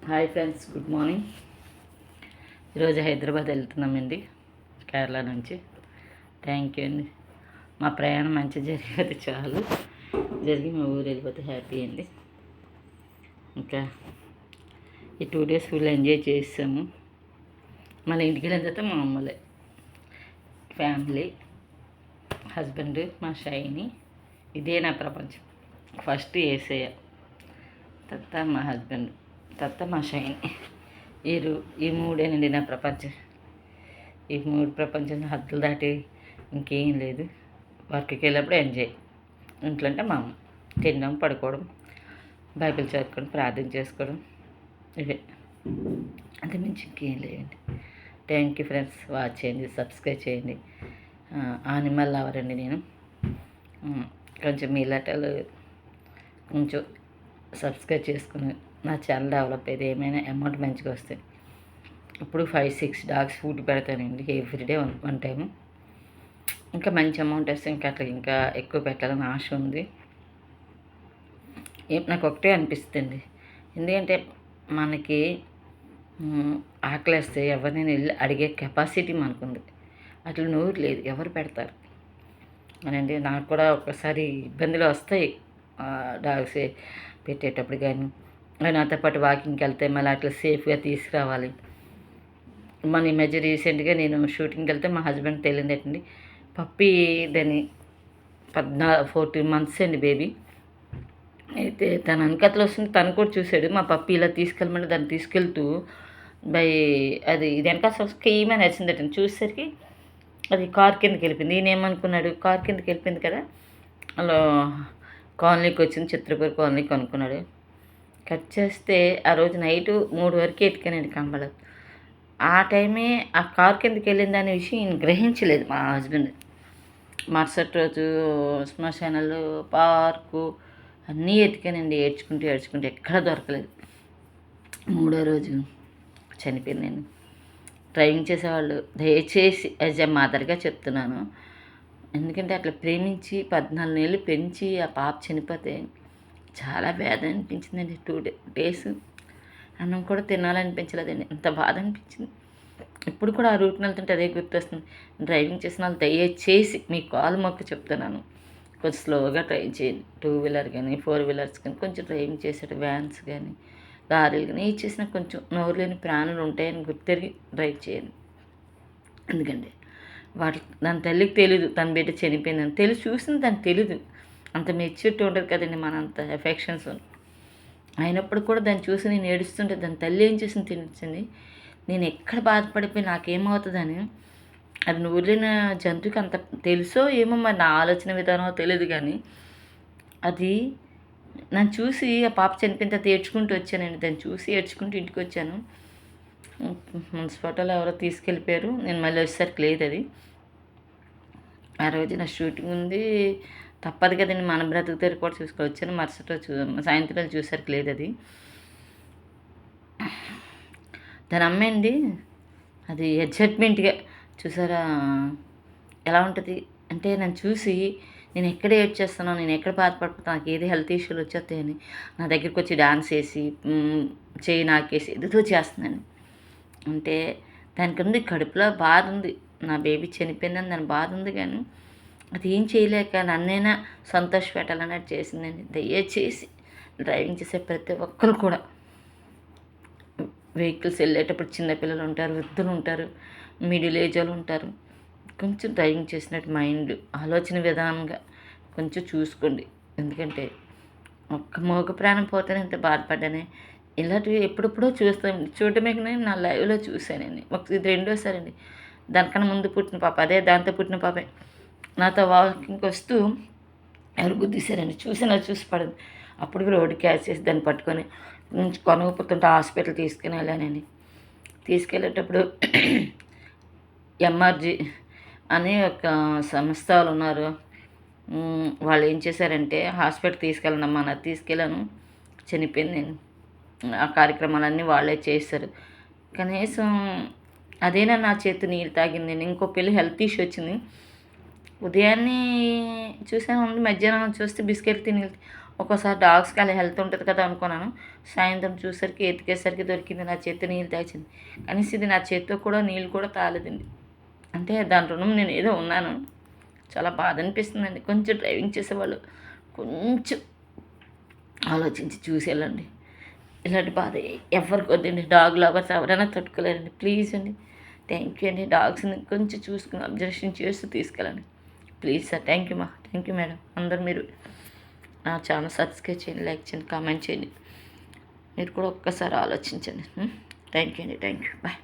Hi friends, good morning. ఈరోజు హైదరాబాద్ వెళ్తున్నామండి, కేరళ నుంచి. థ్యాంక్ యూ అండి. మా ప్రయాణం మంచి జరిగితే చాలు, జరిగి మా ఊరు వెళ్ళిపోతే హ్యాపీ అండి. ఇంకా ఈ 2 days ఫుల్ ఎంజాయ్ చేసాము. మళ్ళీ ఇంటికి వెళ్ళిన తర్వాత మా అమ్మలే ఫ్యామిలీ, హస్బెండ్, మా షైని. ఇదే నా ప్రపంచం. ఫస్ట్ ఏసయ్య, తర్వాత మా హస్బెండ్, తర్వాత మా షైని. ఈ మూడేనండి నా ప్రపంచం. ఈ 3 ప్రపంచంలో హద్దులు దాటి ఇంకేం లేదు. వర్క్కి వెళ్ళినప్పుడు ఎంజాయ్, ఇంట్లో అంటే మా అమ్మ, తినడం, పడుకోవడం, బైబిల్ చదువుకోవడం, ప్రార్థన చేసుకోవడం, ఇవే. అంతే మించి ఇంకేం లేదండి. Thank you friends. వాచ్ చేయండి, సబ్స్క్రైబ్ చేయండి. ఆనిమల్ లవర్ అండి నేను. కొంచెం మీ లెటర్లు కొంచెం సబ్స్క్రైబ్ చేసుకుని నా ఛానల్ డెవలప్ అయితే ఏమైనా అమౌంట్ మంచిగా వస్తాయి. ఇప్పుడు 5-6 డాగ్స్ ఫుడ్ పెడతానండి ఎవ్రీడే 1 టైము. ఇంకా మంచి అమౌంట్ వస్తే ఇంకా అట్లా ఇంకా ఎక్కువ పెట్టాలని ఆశ ఉంది. నాకు ఒకటే అనిపిస్తుంది, ఎందుకంటే మనకి ఆకలిస్తే ఎవరినైనా వెళ్ళి అడిగే కెపాసిటీ మనకుంది. అట్లా నోరు లేదు, ఎవరు పెడతారు అనండి. నాకు కూడా ఒకసారి ఇబ్బందులు వస్తాయి డాగ్స్ పెట్టేటప్పుడు, కానీ నాతో పాటు వాకింగ్కి వెళ్తే మళ్ళీ అట్లా సేఫ్గా తీసుకురావాలి. మన ఈ మధ్య రీసెంట్గా నేను షూటింగ్కి వెళ్తే మా హస్బెండ్ తెలియదండి, పప్పి దాన్ని 14 months అండి బేబీ. అయితే తన వెనకతలు వస్తుంది, తను కూడా చూశాడు మా పప్పి ఇలా తీసుకెళ్ళమని. దాన్ని తీసుకెళ్తూ అది వెనకాల కేమని నచ్చిందట. చూసేసరికి అది కార్ కిందకి వెళ్ళిపోయింది. ఈయన ఏమనుకున్నాడు, కార్ కిందకి వెళ్ళిపోయింది కదా, అలా కాలనీకి వచ్చింది, చిత్రపూర్ కాలనీకి అనుకున్నాడు. కట్ చేస్తే ఆ రోజు నైట్ 3 వరకు ఎత్తుకానండి కంబళ. ఆ టైమే ఆ కార్ కిందకి వెళ్ళింది అనే విషయం ఈయన గ్రహించలేదు మా హస్బెండ్. మరుసటి రోజు శ్మశానాలు, పార్కు అన్నీ ఎత్తికానండి, ఏడ్చుకుంటూ ఎక్కడ దొరకలేదు. 3వ రోజు చనిపోయింది. నేను డ్రైవింగ్ చేసేవాళ్ళు దయచేసి యాజ్ ఎ మదర్గా చెప్తున్నాను, ఎందుకంటే అట్లా ప్రేమించి 14 ఏళ్ళు పెంచి ఆ పాప చనిపోతే చాలా బాధ అనిపించిందండి. 2 days అన్నం కూడా తినాలనిపించలేదండి, అంత బాధ అనిపించింది. ఇప్పుడు కూడా ఆ రూట్ని వెళ్తుంటే అదే గుర్తొస్తుంది. డ్రైవింగ్ చేసిన వాళ్ళు దయచేసి మీ కాలు మొక్కి చెప్తున్నాను, కొంచెం స్లోగా డ్రైవ్ చేయండి. 2-wheeler కానీ 4-wheelers కానీ కొంచెం డ్రైవింగ్ చేసేట, వ్యాన్స్ కానీ లారీలు కానీ ఏది చేసినా కొంచెం నోరు లేని ప్రాణులు ఉంటాయని గుర్తిరిగి డ్రైవ్ చేయండి. ఎందుకంటే దాని తల్లికి తెలీదు తన బిడ్డ చనిపోయిందని, తెలిసి చూసింది దానికి తెలీదు. అంత మెచ్యూరిటీ ఉండదు కదండి, మన అంత ఎఫెక్షన్స్ అయినప్పుడు కూడా దాన్ని చూసి నేను ఏడుస్తుంటే దాని తల్లి ఏం చేసింది తెలిసింది. నేను ఎక్కడ బాధపడిపోయి నాకేమవుతుందని, అది నూరిన జంతువుకి అంత తెలుసో ఏమో, మరి నా ఆలోచన విధానమో తెలియదు, కానీ అది నన్ను చూసి ఆ పాప చనిపోయిన తర్వాత ఏడ్చుకుంటూ వచ్చానండి. దాన్ని చూసి ఏడ్చుకుంటూ ఇంటికి వచ్చాను. మున్సిపాలిటీలో ఎవరో తీసుకెళ్ళిపోయారు, నేను మళ్ళీ వచ్చేసరికి లేదు అది. ఆ రోజు నా షూటింగ్ ఉంది, తప్పదు కదండి, మన బ్రతుకుతారు కూడా చూసుకొచ్చాను. మరుసటి రోజు సాయంత్రం చూసరికి లేదు అది. దాని అమ్మాయండి, అది ఎగ్జైట్మెంట్గా చూసారా ఎలా ఉంటుంది అంటే, నన్ను చూసి నేను ఎక్కడ ఏడ్ చేస్తానో, నేను ఎక్కడ బాధపడిపోతాను, నాకు ఏది హెల్త్ ఇష్యూలు వచ్చేస్తాయని నా దగ్గరికి వచ్చి డాన్స్ వేసి చేయి నాకేసి ఎదుతో చేస్తుందండి. అంటే దానికి ఉంది కడుపులో బాధ ఉంది, నా బేబీ చనిపోయిందని దాని బాధ ఉంది, కానీ అది ఏం చేయలేక నన్నైనా సంతోష పెట్టాలన్నట్టు చేసిందండి. దయచేసి డ్రైవింగ్ చేసే ప్రతి ఒక్కరు కూడా వెహికల్స్ వెళ్ళేటప్పుడు చిన్నపిల్లలు ఉంటారు, వృద్ధులు ఉంటారు, మిడిల్ ఏజ్ వాళ్ళు ఉంటారు, కొంచెం డ్రైవింగ్ చేసినట్టు మైండ్ ఆలోచన విధానంగా కొంచెం చూసుకోండి. ఎందుకంటే ఒక్క మోగ ప్రాణం పోతేనే ఎంత బాధపడ్డానే. ఇలాంటివి ఎప్పుడెప్పుడో చూడటమే నా లైవ్లో చూశానండి. ఇది 2వ అండి. దానికన్నా ముందు పుట్టిన పాప, అదే దాంతో పుట్టిన పాపే నాతో వాకింగ్కి వస్తూ ఎవరు గుద్దీశారండి. చూసి పడదు. అప్పుడు రోడ్డు క్యాచ్ చేసి దాన్ని పట్టుకొని కొనుక్కుతుంటే హాస్పిటల్ తీసుకుని వెళ్ళానండి. తీసుకెళ్ళేటప్పుడు ఎంఆర్జీ అని ఒక సంస్థ వాళ్ళు ఉన్నారు, వాళ్ళు ఏం చేశారంటే హాస్పిటల్ తీసుకెళ్ళనమ్మా నాకు తీసుకెళ్ళాను, చనిపోయింది. నేను ఆ కార్యక్రమాలన్నీ వాళ్ళే చేస్తారు. కనీసం అదేనా నా చేతి నీళ్ళు తాగింది. ఇంకో పిల్ల హెల్త్ ఇష్యూ వచ్చింది, ఉదయాన్నే చూసాను, మధ్యాహ్నం చూస్తే బిస్కెట్ తిని ఒక్కోసారి డాగ్స్కి అలా హెల్త్ ఉంటుంది కదా అనుకున్నాను. సాయంత్రం చూసరికి ఎతికేసరికి దొరికింది. నా చేత్తో నీళ్ళు తాగింది. కనీసం ఇది నా చేత్తో కూడా నీళ్ళు కూడా తాగలేదండి. అంటే దాని రుణం నేను ఏదో ఉన్నాను. చాలా బాధ అనిపిస్తుందండి. కొంచెం డ్రైవింగ్ చేసేవాళ్ళు కొంచెం ఆలోచించి చూసి వెళ్ళండి. ఇలాంటి బాధ ఎవరికి వద్దండి. డాగ్ లవర్స్ ఎవరైనా తట్టుకోలేరండి. ప్లీజ్ అండి, థ్యాంక్ యూ అండి. డాగ్స్ని కొంచెం చూసుకుని అబ్జర్వేషన్ చేస్తూ తీసుకెళ్ళండి. Please sir. Thank you thank you madam. అందరు మీరు నా ఛానల్ సబ్స్క్రైబ్ చేయండి, లైక్ చేయండి, కామెంట్ చేయండి. మీరు కూడా ఒక్కసారి ఆలోచించండి. థ్యాంక్ యూ అండి. Thank you. బాయ్.